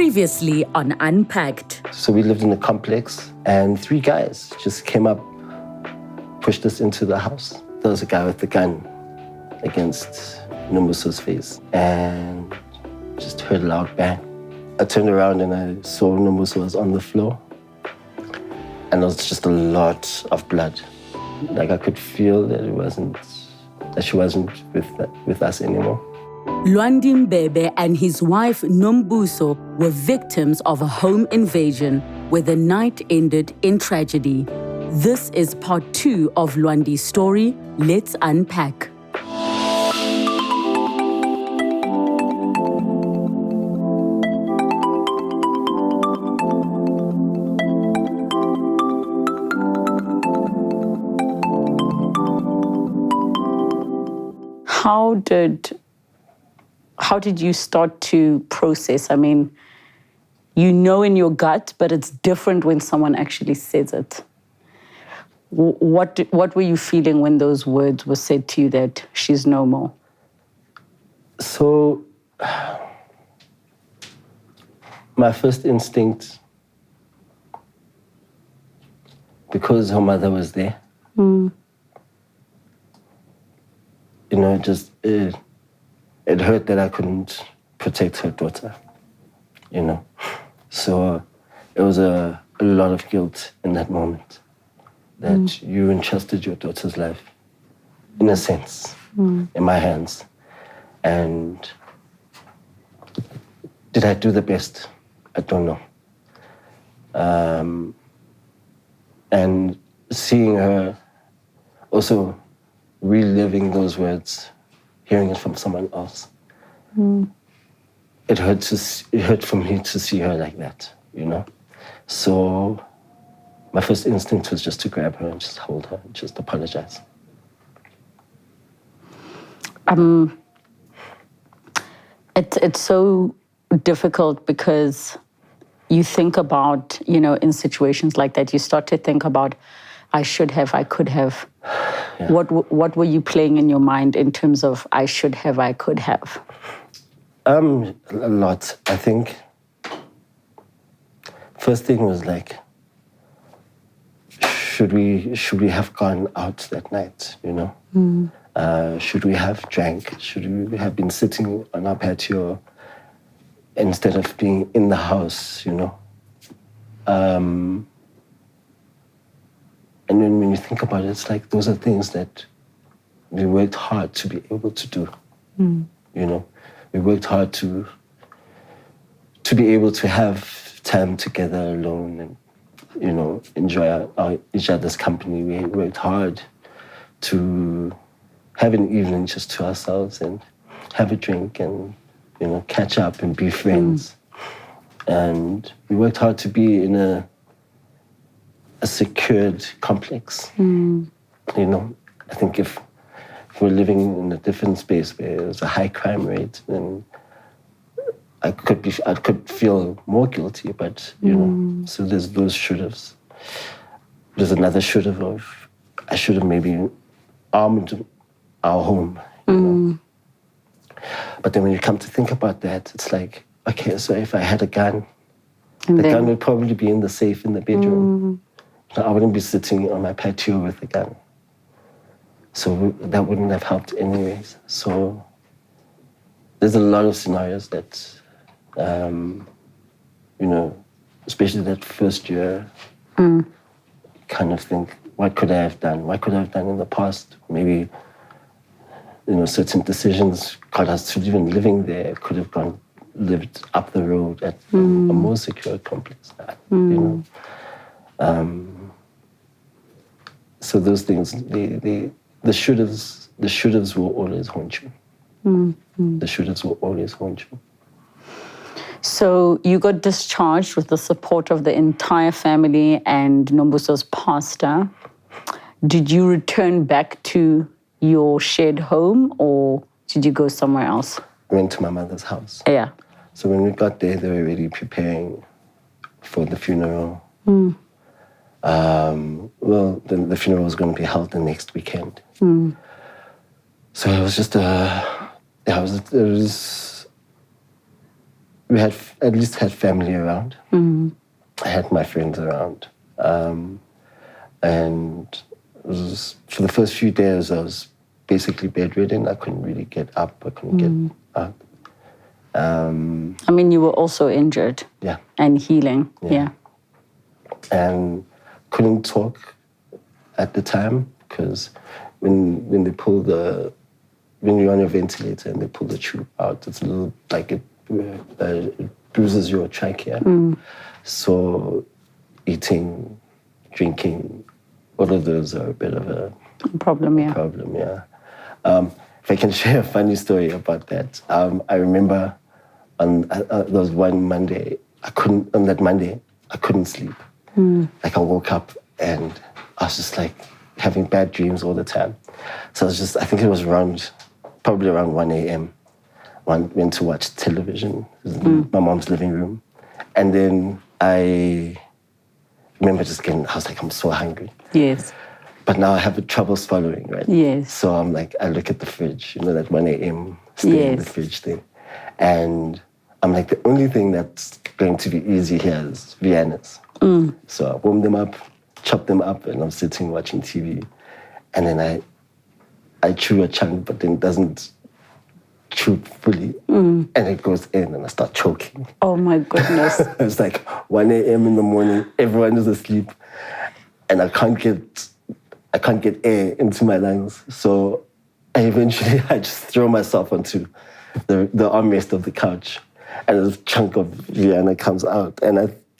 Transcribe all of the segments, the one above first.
Previously on Unpacked. So we lived in a complex and 3 guys just came up, pushed us into the house. There was a guy with a gun against Nombuso's face and just heard a loud bang. I turned around and I saw Nombuso was on the floor and there was just a lot of blood. Like I could feel that she wasn't with us anymore. Lwandi Mbebe and his wife Nombuso were victims of a home invasion where the night ended in tragedy. This is part 2 of Lwandi's story. Let's unpack. How did you start to process? I mean, you know in your gut, but it's different when someone actually says it. What were you feeling when those words were said to you that she's no more? So, my first instinct, because her mother was there, you know, it hurt that I couldn't protect her daughter, you know. So it was a lot of guilt in that moment that you entrusted your daughter's life, in a sense, in my hands. And did I do the best? I don't know. And seeing her also reliving those words, hearing it from someone else, it hurt for me to see her like that, you know? So my first instinct was just to grab her and just hold her and just apologize. It's so difficult because you think about, you know, in situations like that, you start to think about, I should have, I could have. Yeah. What were you playing in your mind in terms of I should have, I could have? A lot. I think first thing was like, should we have gone out that night, you know? Should we have drank? Should we have been sitting on our patio instead of being in the house, you know? And when you think about it, it's like those are things that we worked hard to be able to do, you know? We worked hard to be able to have time together alone and, you know, enjoy each other's company. We worked hard to have an evening just to ourselves and have a drink and, you know, catch up and be friends. And we worked hard to be in a secured complex. You know, I think if we're living in a different space where there's a high crime rate, then I could feel more guilty, but, you know, so there's those should-haves. There's another should-have of, I should have maybe armed our home, you know. But then when you come to think about that, it's like, okay, so if I had a gun, the gun would probably be in the safe in the bedroom. I wouldn't be sitting on my patio with a gun. So that wouldn't have helped anyways. So there's a lot of scenarios that, you know, especially that first year, kind of think, what could I have done? What could I have done in the past? Maybe, you know, certain decisions got us to even living there. Could have lived up the road at a more secure complex, you know. So those things, the should-haves will always haunt you. The should-haves will always haunt you. So you got discharged with the support of the entire family and Nombuso's pastor. Did you return back to your shared home or did you go somewhere else? I went to my mother's house. Yeah. So when we got there, they were already preparing for the funeral. Well, the funeral was going to be held the next weekend. So it was just it was we had at least had family around. I had my friends around. And it was, for the first few days, I was basically bedridden. I couldn't really get up. I couldn't get out. I mean, you were also injured. Yeah. And healing. Yeah. And couldn't talk at the time because when they pull when you're on your ventilator and they pull the tube out, it's a little like it bruises your trachea. So eating, drinking, all of those are a bit of a problem. Yeah. Problem, yeah. If I can share a funny story about that, I remember on there was one Monday, I couldn't sleep. Like I woke up and I was just like having bad dreams all the time. So I think it was probably around 1 a.m. Went to watch television in my mom's living room. And then I remember I was like, I'm so hungry. Yes. But now I have trouble swallowing, right? Yes. So I'm like, I look at the fridge, that 1 a.m. stay in the fridge thing. And I'm like, the only thing that's going to be easy here is Viennas. So I warm them up, chop them up, and I'm sitting watching TV. And then I chew a chunk, but then it doesn't chew fully. And it goes in and I start choking. Oh my goodness. It's like 1 a.m. in the morning, everyone is asleep, and I can't get air into my lungs. So I just throw myself onto the armrest of the couch, and a chunk of Vienna comes out. And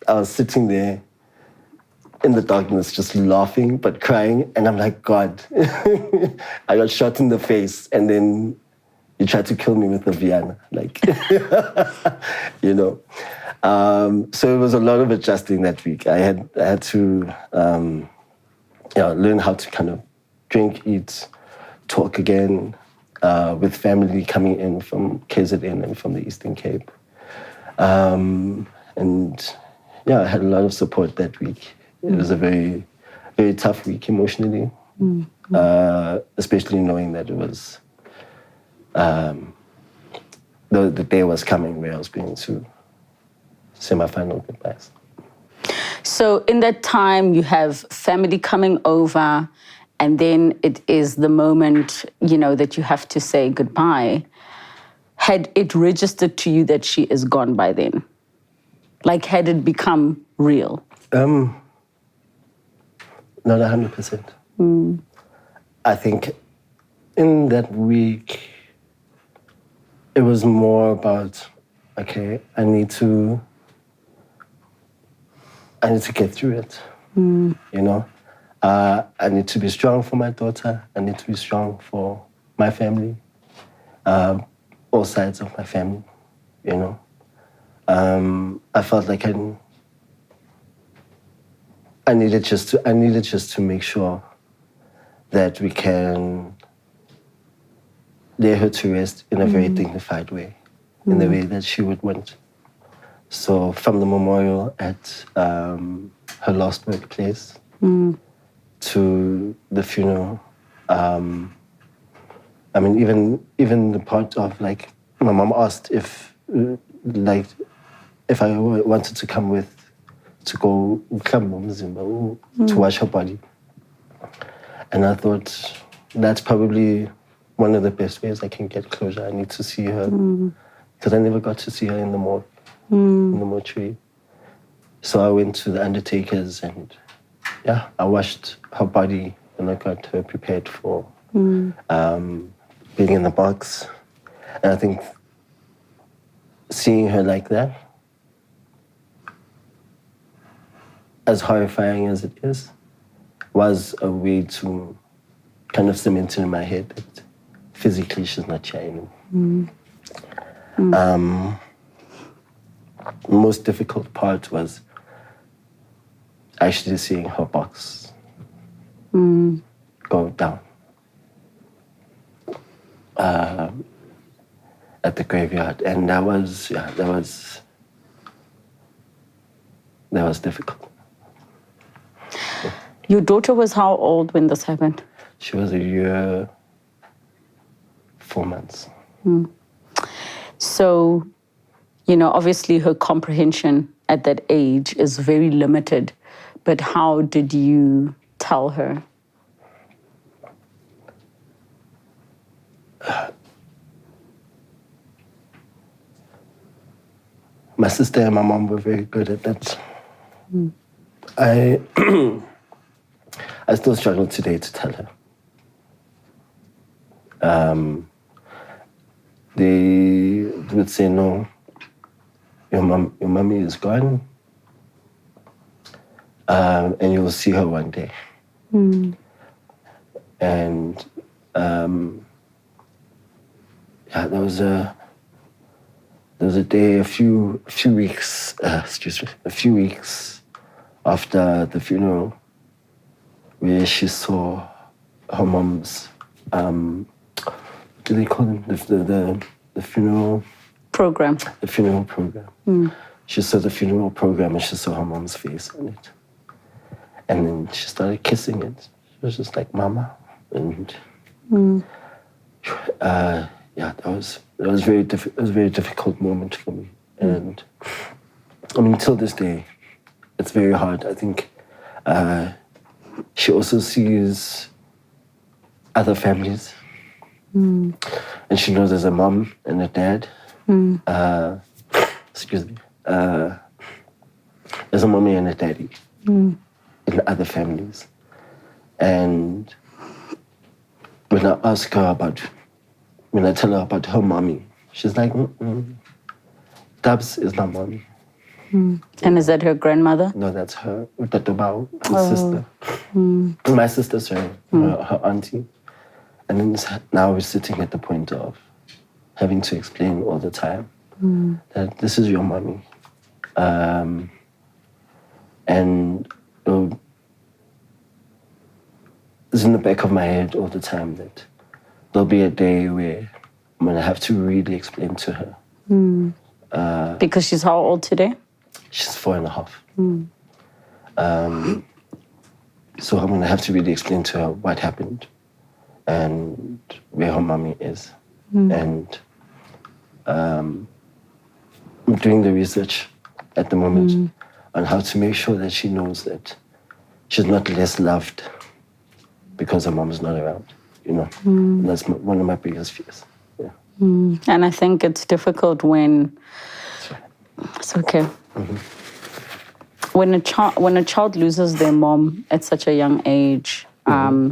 I was sitting there in the darkness, just laughing, but crying. And I'm like, God, I got shot in the face, and then you tried to kill me with a Vienna, like, So it was a lot of adjusting that week. I had to learn how to kind of drink, eat, talk again, with family coming in from KZN and from the Eastern Cape. I had a lot of support that week. It was a very, very tough week emotionally, especially knowing that it was the day was coming where I was going to say my final goodbyes. So in that time, you have family coming over, and then it is the moment, that you have to say goodbye. Had it registered to you that she is gone by then? Like, had it become real? Not 100%. I think in that week, it was more about, okay, I need to get through it, I need to be strong for my daughter. I need to be strong for my family, all sides of my family, I felt like I needed just to make sure that we can lay her to rest in a very dignified way, in the way that she would want. So from the memorial at her last workplace to the funeral, even the part of like, my mom asked if I wanted to come to go to wash her body. And I thought that's probably one of the best ways I can get closure. I need to see her, because I never got to see her in the morgue, in the mortuary. So I went to the undertakers and I washed her body and I got her prepared for being in the box. And I think seeing her like that, as horrifying as it is, was a way to kind of cement in my head that physically she's not here anymore. The most difficult part was actually seeing her box go down at the graveyard, and that was difficult. Your daughter was how old when this happened? She was 1 year, 4 months. So obviously her comprehension at that age is very limited, but how did you tell her? My sister and my mom were very good at that. I still struggle today to tell her. They would say, no, your mommy is gone, and you'll see her one day. And there was a day, a few weeks after the funeral, where she saw her mom's, what do they call them? The funeral program. The funeral program. She saw the funeral program and she saw her mom's face on it. And then she started kissing it. She was just like, Mama. And that was a very difficult moment for me. And I mean, till this day, it's very hard. I think she also sees other families. And she knows there's a mom and a dad. Excuse me. There's a mommy and a daddy in other families. And when I ask her when I tell her about her mommy, she's like, Dubs is not mommy. And is that her grandmother? No, that's her, Utatobao, her sister. My sister, sorry, her auntie. And then now we're sitting at the point of having to explain all the time that this is your mommy. And it's in the back of my head all the time that there'll be a day where I'm going to have to really explain to her. Because she's how old today? She's 4.5. So I'm going to have to really explain to her what happened and where her mommy is. And I'm doing the research at the moment on how to make sure that she knows that she's not less loved because her mom is not around, And that's one of my biggest fears. Yeah. And I think it's difficult when... It's okay. When a child loses their mom at such a young age, I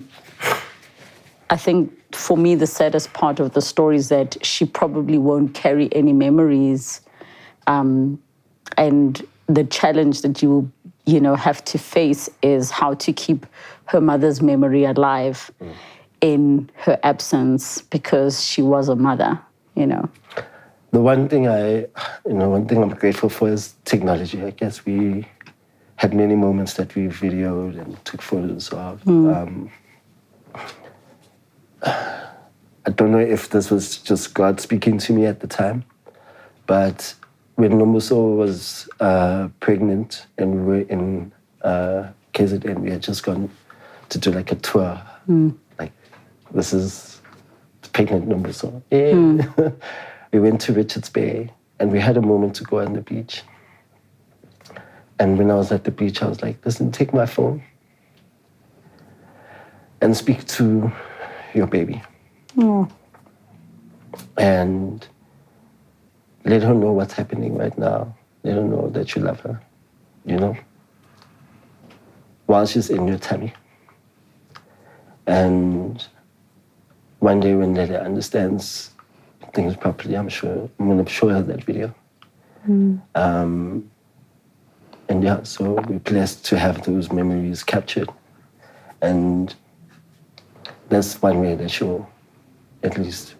think for me the saddest part of the story is that she probably won't carry any memories, and the challenge that you have to face is how to keep her mother's memory alive in her absence because she was a mother. The one thing I'm grateful for is technology. I guess we had many moments that we videoed and took photos of. I don't know if this was just God speaking to me at the time, but when Nombuso was pregnant and we were in KZN, we had just gone to do like a tour. Like, this is pregnant Nombuso. Yeah. We went to Richards Bay and we had a moment to go on the beach. And when I was at the beach, I was like, listen, take my phone and speak to your baby. And let her know what's happening right now. Let her know that you love her, while she's in your tummy. And one day when Lele understands things properly, I'm going to show her that video. And yeah, so we're blessed to have those memories captured. And that's one way that she'll, at least,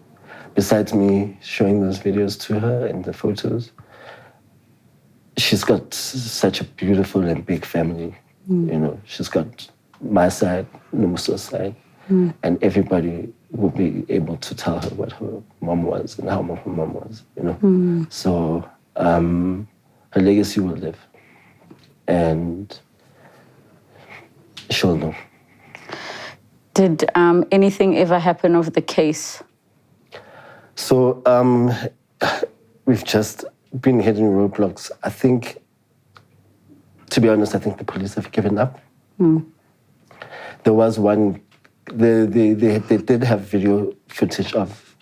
besides me showing those videos to her and the photos, she's got such a beautiful and big family. She's got my side, Numuso's side, and everybody will be able to tell her what her mom was and how her mom was, So her legacy will live. And she'll know. Did anything ever happen of the case? So we've just been hitting roadblocks. I think, to be honest, I think the police have given up. There was one, they did have video footage of,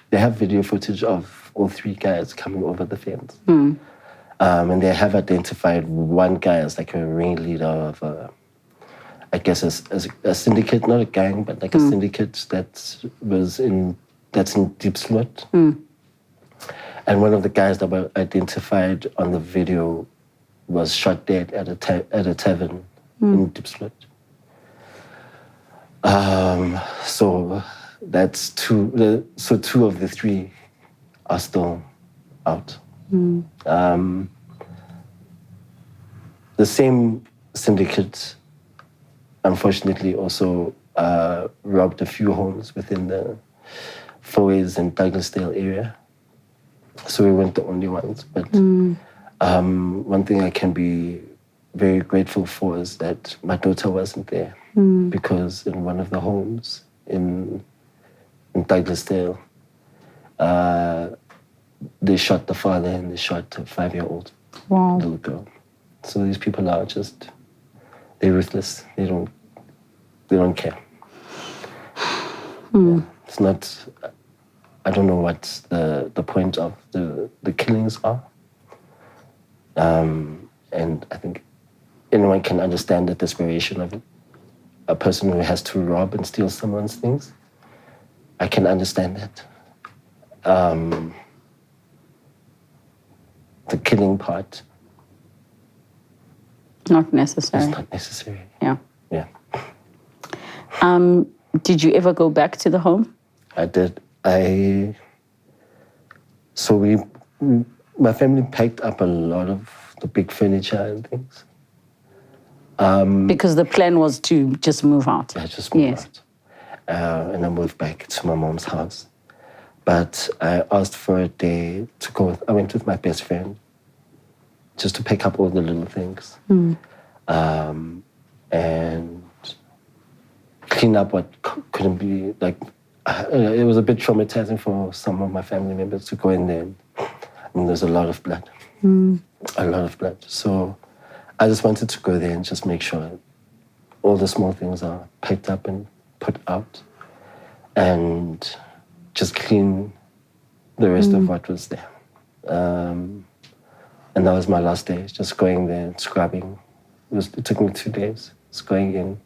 all three guys coming over the fence. And they have identified one guy as like a ringleader of I guess a syndicate, not a gang, but like a syndicate that's in Deep Slot. And one of the guys that were identified on the video was shot dead at a tavern in Deep Slot. So that's two. So two of the three are still out. The same syndicate, unfortunately, also robbed a few homes within the Fourways and Douglasdale area. So we weren't the only ones. But one thing I can be very grateful for is that my daughter wasn't there, because in one of the homes in Douglasdale, they shot the father and they shot a 5-year-old little girl. So these people are just, they're ruthless. They don't care. Yeah. It's not, I don't know what the point of the killings are. And I think anyone can understand the desperation of it. A person who has to rob and steal someone's things, I can understand that. The killing part, not necessary. It's not necessary. Yeah. Yeah. Did you ever go back to the home? I did. So my family packed up a lot of the big furniture and things. Because the plan was to just move out. I just moved out. And I moved back to my mom's house. But I asked for a day to go. I went with my best friend just to pick up all the little things. And clean up what couldn't be, like, it was a bit traumatizing for some of my family members to go in there. And there's a lot of blood. A lot of blood. So I just wanted to go there and just make sure all the small things are picked up and put out. And just clean the rest of what was there. And that was my last day, just going there and scrubbing. It took me 2 days, just going in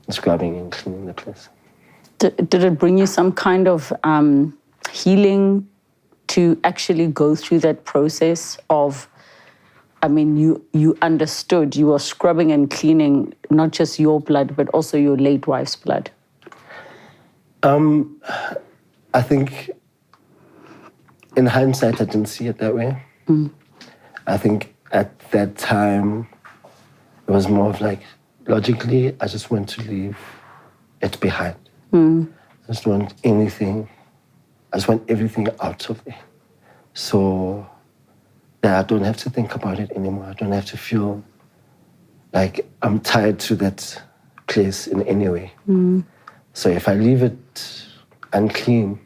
and scrubbing and cleaning the place. Did it bring you some kind of healing to actually go through that process of, I mean, you understood, you were scrubbing and cleaning not just your blood, but also your late wife's blood? I think in hindsight, I didn't see it that way. I think at that time, it was more of like, logically, I just want to leave it behind. I just want everything out of there. So that I don't have to think about it anymore. I don't have to feel like I'm tied to that place in any way. So if I leave it unclean,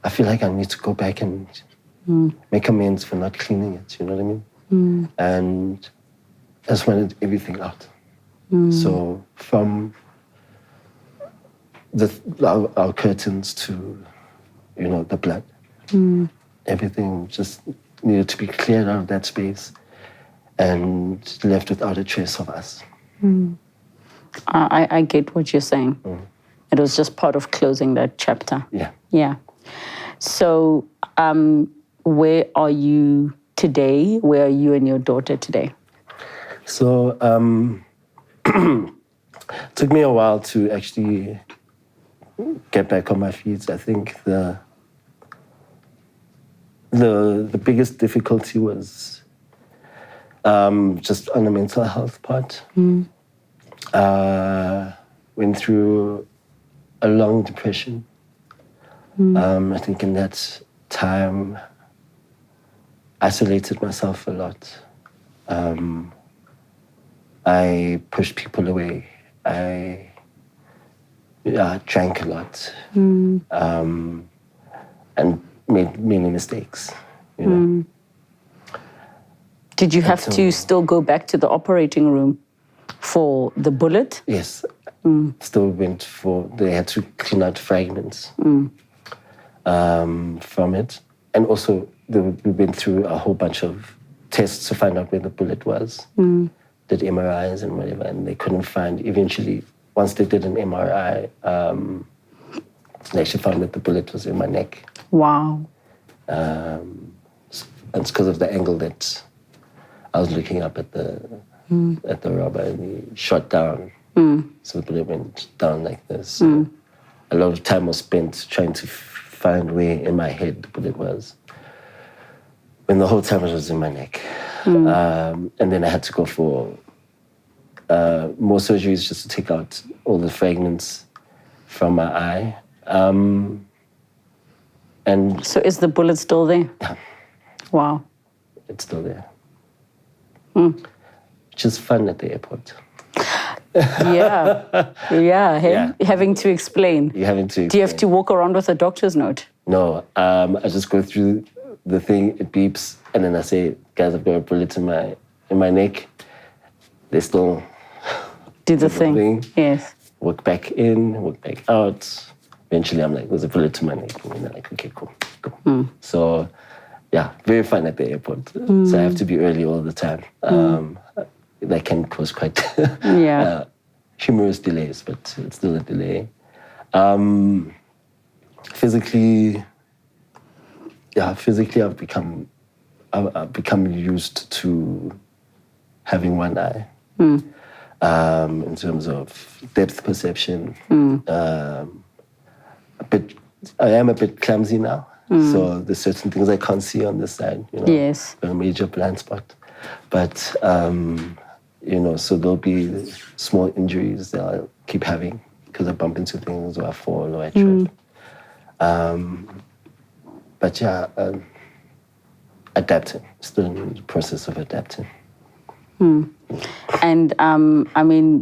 I feel like I need to go back and make amends for not cleaning it, you know what I mean? And I just wanted everything out. So from our curtains to, the blood, everything just needed to be cleared out of that space and left without a trace of us. I get what you're saying. It was just part of closing that chapter. Yeah. So where are you today? Where are you and your daughter today? So it took me a while to actually get back on my feet. I think the biggest difficulty was just on the mental health part. Went through a long depression. I think in that time, isolated myself a lot. I pushed people away. I drank a lot. And made many mistakes, Did you have to still go back to the operating room for the bullet? Yes. Still went they had to clean out fragments from it. And also, we went through a whole bunch of tests to find out where the bullet was. Did MRIs and whatever, and they couldn't find. Eventually, once they did an MRI, they actually found that the bullet was in my neck. Wow. And it's because of the angle that I was looking up at the robber, and he shot down. So the bullet went down like this. So a lot of time was spent trying to find where in my head the bullet was, when the whole time it was in my neck. And then I had to go for more surgeries just to take out all the fragments from my eye. And so is the bullet still there? Yeah. Wow. It's still there. Which is fun at the airport. Yeah. Having to explain. You're having to explain. Do you have to walk around with a doctor's note? No, I just go through the thing, it beeps, and then I say, guys, I've got a bullet in my neck. They still do the thing. Yes. Walk back in, walk back out. Eventually I'm like, there's a bullet in my neck. And they're like, okay, cool, go. So yeah, very fun at the airport. So I have to be early all the time. That can cause quite humorous delays, but it's still a delay. Physically I've become used to having one eye. In terms of depth perception. I am a bit clumsy now, so there's certain things I can't see on this side. Yes. A major blind spot. But so there'll be small injuries that I'll keep having because I bump into things or I fall or I trip. But yeah, adapting. Still in the process of adapting. And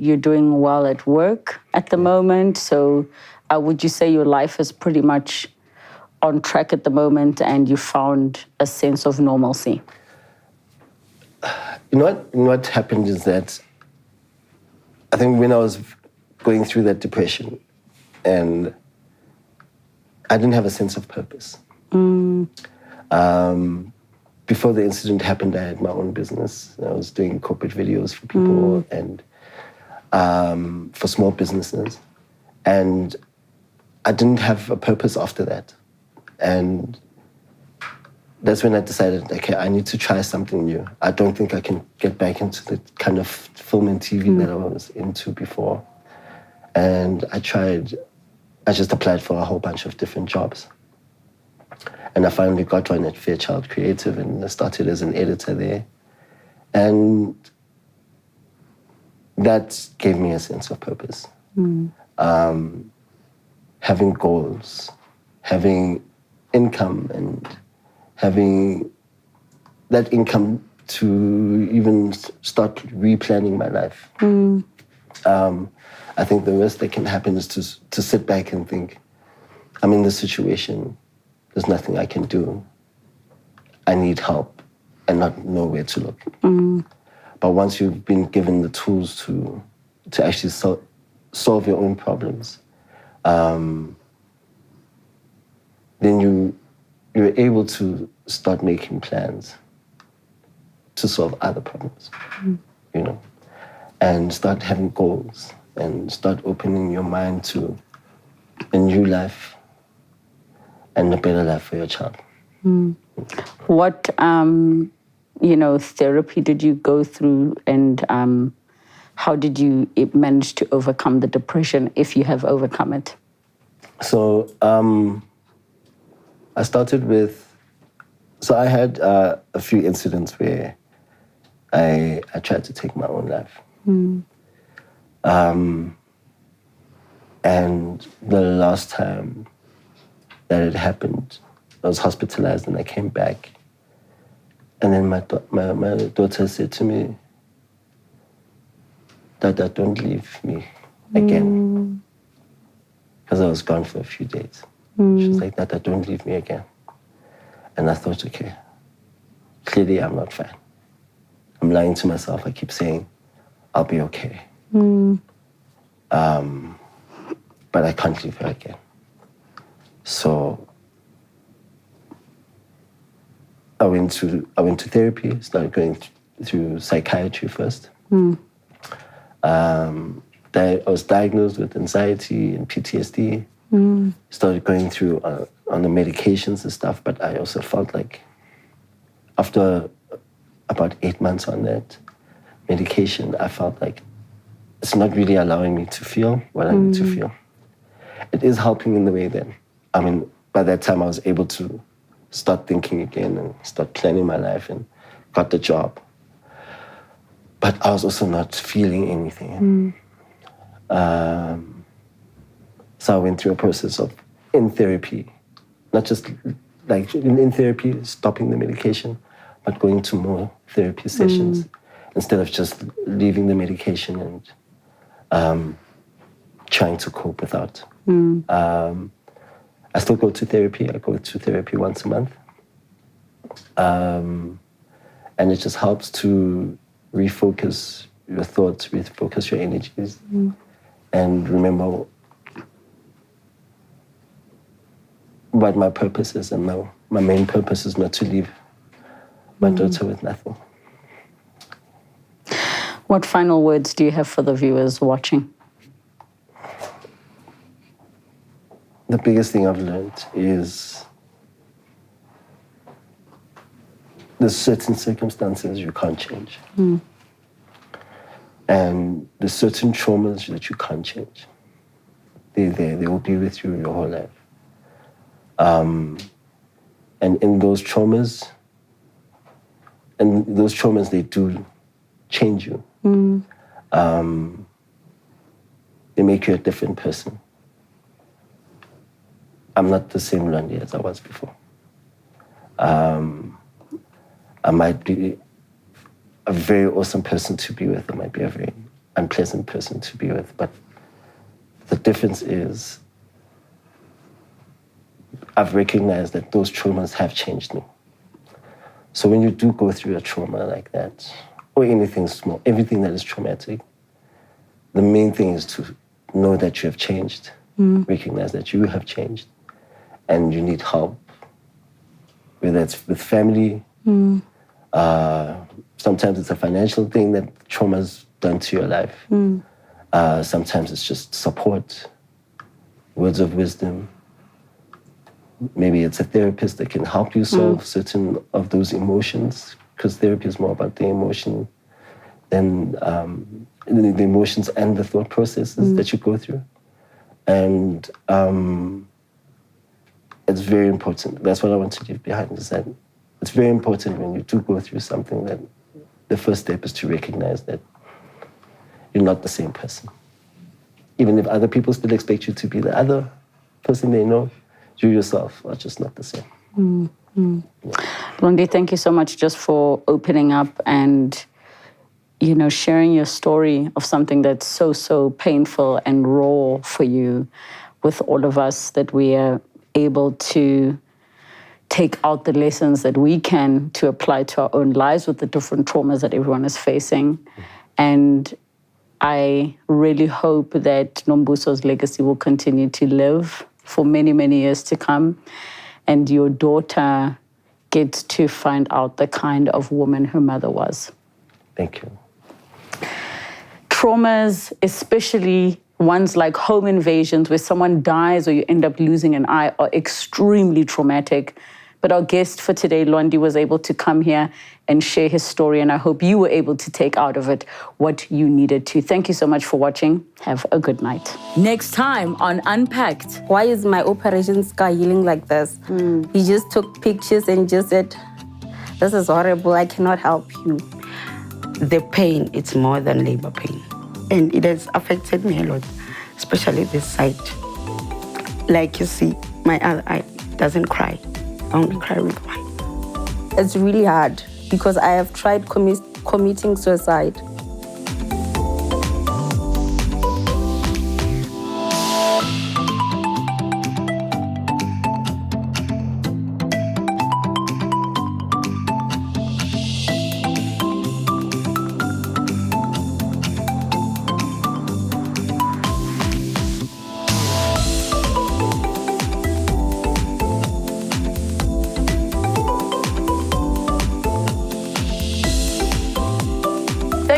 you're doing well at work at the moment. So would you say your life is pretty much on track at the moment and you found a sense of normalcy? What happened is that I think when I was going through that depression and I didn't have a sense of purpose. Before the incident happened, I had my own business. I was doing corporate videos for people and for small businesses. And I didn't have a purpose after that. And that's when I decided, okay, I need to try something new. I don't think I can get back into the kind of film and TV that I was into before. And I just applied for a whole bunch of different jobs. And I finally got one at Fairchild Creative, and I started as an editor there. And that gave me a sense of purpose. Having goals, having income, and having that income to even start replanning my life. I think the worst that can happen is to sit back and think, I'm in this situation, there's nothing I can do. I need help and not know where to look. But once you've been given the tools to actually solve your own problems, then you're able to start making plans to solve other problems, and start having goals and start opening your mind to a new life and a better life for your child. What, therapy did you go through, and how did you manage to overcome the depression, if you have overcome it? So I started with, I had a few incidents where I tried to take my own life. And the last time that it happened, I was hospitalized and I came back. And then my daughter said to me, Dada, don't leave me again. Because I was gone for a few days. She was like, Dada, don't leave me again. And I thought, okay, clearly I'm not fine. I'm lying to myself. I keep saying, I'll be okay. But I can't leave her again. So I went to therapy, started going through psychiatry first. I was diagnosed with anxiety and PTSD. Started going through on the medications and stuff, but I also felt like after about 8 months on that medication, I felt like it's not really allowing me to feel what I need to feel. It is helping in the way that, I mean, by that time I was able to start thinking again and start planning my life and got the job. But I was also not feeling anything. So I went through a process of, in therapy, not just like in therapy, stopping the medication, but going to more therapy sessions instead of just leaving the medication and trying to cope without. I still go to therapy. I go to therapy once a month. And it just helps to refocus your thoughts, refocus your energies, and remember what my purpose is. And my main purpose is not to leave my daughter with nothing. What final words do you have for the viewers watching? The biggest thing I've learned is there's certain circumstances you can't change. And there's certain traumas that you can't change. They're there. They will be with you your whole life. And in those traumas, they do change you. They make you a different person. I'm not the same Lwandi as I was before. I might be a very awesome person to be with. I might be a very unpleasant person to be with. But the difference is I've recognized that those traumas have changed me. So when you do go through a trauma like that, or anything small, everything that is traumatic, the main thing is to know that you have changed, recognize that you have changed, and you need help, whether it's with family. Sometimes it's a financial thing that trauma's done to your life. Sometimes it's just support, words of wisdom. Maybe it's a therapist that can help you solve certain of those emotions, because therapy is more about the emotion than the emotions and the thought processes that you go through. And it's very important. That's what I want to leave behind, is that it's very important when you do go through something that the first step is to recognize that you're not the same person. Even if other people still expect you to be the other person they know, you yourself are just not the same. Lwandi, thank you so much just for opening up and, sharing your story of something that's so painful and raw for you with all of us, that we are able to take out the lessons that we can to apply to our own lives with the different traumas that everyone is facing. And I really hope that Nombuso's legacy will continue to live for many, many years to come, and your daughter gets to find out the kind of woman her mother was. Thank you. Traumas, especially ones like home invasions where someone dies or you end up losing an eye, are extremely traumatic. But our guest for today, Lwandi, was able to come here and share his story, and I hope you were able to take out of it what you needed to. Thank you so much for watching. Have a good night. Next time on Unpacked. Why is my operation scar healing like this? He just took pictures and just said, this is horrible, I cannot help you. The pain, it's more than labor pain. And it has affected me a lot, especially this side. Like you see, my other eye doesn't cry. I only cry with one. It's really hard because I have tried committing suicide.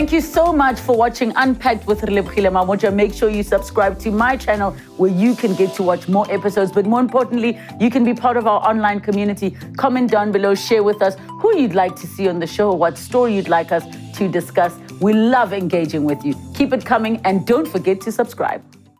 Thank you so much for watching Unpacked with Relebogile Mamoja. Make sure you subscribe to my channel where you can get to watch more episodes. But more importantly, you can be part of our online community. Comment down below, share with us who you'd like to see on the show, what story you'd like us to discuss. We love engaging with you. Keep it coming and don't forget to subscribe.